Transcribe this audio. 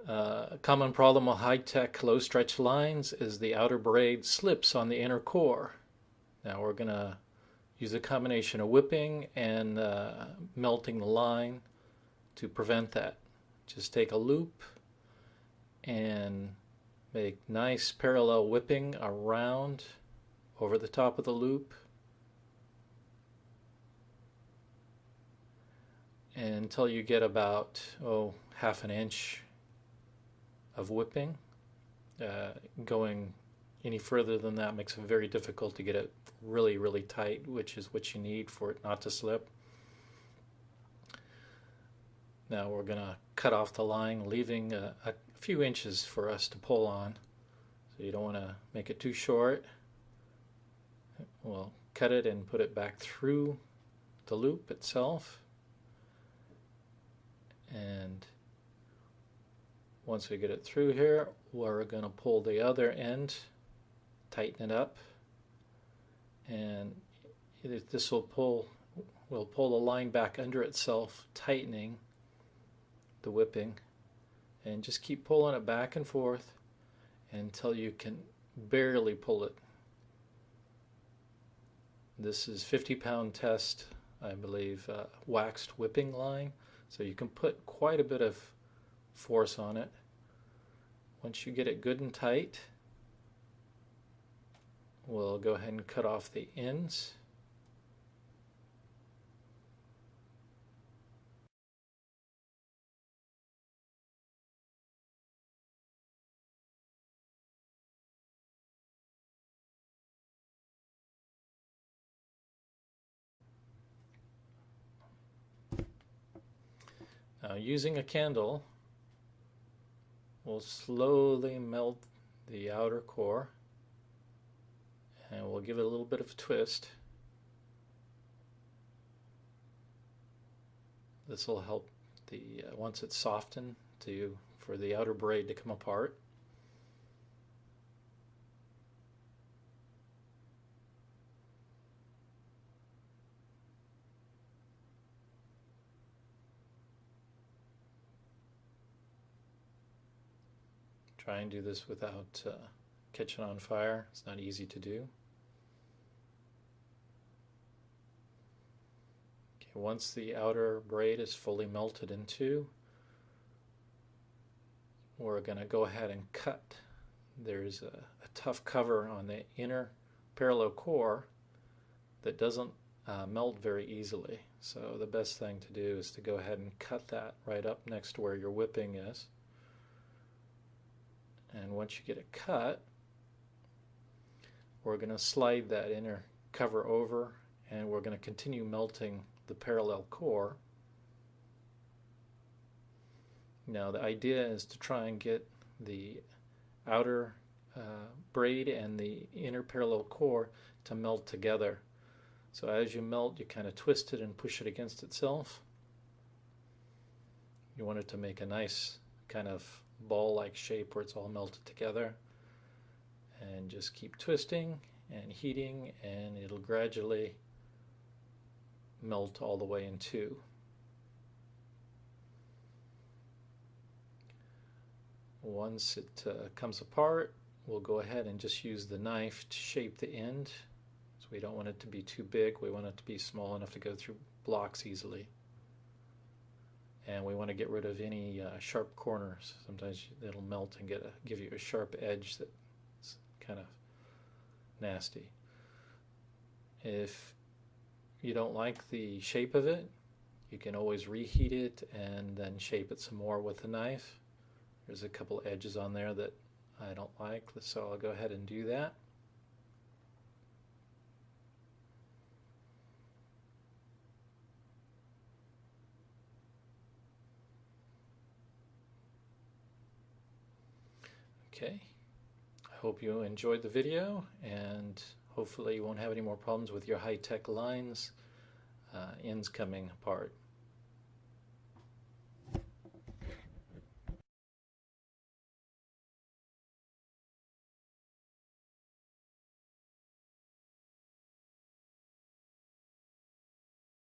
A common problem with high-tech low-stretch lines is the outer braid slips on the inner core. Now we're going to use a combination of whipping and melting the line to prevent that. Just take a loop and make nice parallel whipping around over the top of the loop until you get about half an inch of whipping. Going any further than that makes it very difficult to get it really, really tight, which is what you need for it not to slip. Now we're going to cut off the line, leaving a few inches for us to pull on. So you don't want to make it too short. We'll cut it and put it back through the loop itself. And once we get it through here, we're going to pull the other end, tighten it up, and this will pull the line back under itself, tightening the whipping, and just keep pulling it back and forth until you can barely pull it. This is 50-pound test, I believe, waxed whipping line, so you can put quite a bit of force on it. Once you get it good and tight, we'll go ahead and cut off the ends. Now, using a candle, we'll slowly melt the outer core, and we'll give it a little bit of a twist. This will help once it's softened for the outer braid to come apart. Try and do this without catching on fire. It's not easy to do. Okay, once the outer braid is fully melted in two, we're going to go ahead and cut. There's a tough cover on the inner parallel core that doesn't melt very easily. So the best thing to do is to go ahead and cut that right up next to where your whipping is. And once you get it cut, we're going to slide that inner cover over, and we're going to continue melting the parallel core. Now the idea is to try and get the outer braid and the inner parallel core to melt together. So as you melt, you kind of twist it and push it against itself. You want it to make a nice kind of ball-like shape where it's all melted together, and just keep twisting and heating, and it'll gradually melt all the way in two. Once it comes apart, we'll go ahead and just use the knife to shape the end. So we don't want it to be too big, we want it to be small enough to go through blocks easily. And we want to get rid of any sharp corners. Sometimes it'll melt and give you a sharp edge that's kind of nasty. If you don't like the shape of it, you can always reheat it and then shape it some more with a knife. There's a couple edges on there that I don't like, so I'll go ahead and do that. Okay, I hope you enjoyed the video, and hopefully you won't have any more problems with your high-tech lines, ends coming apart.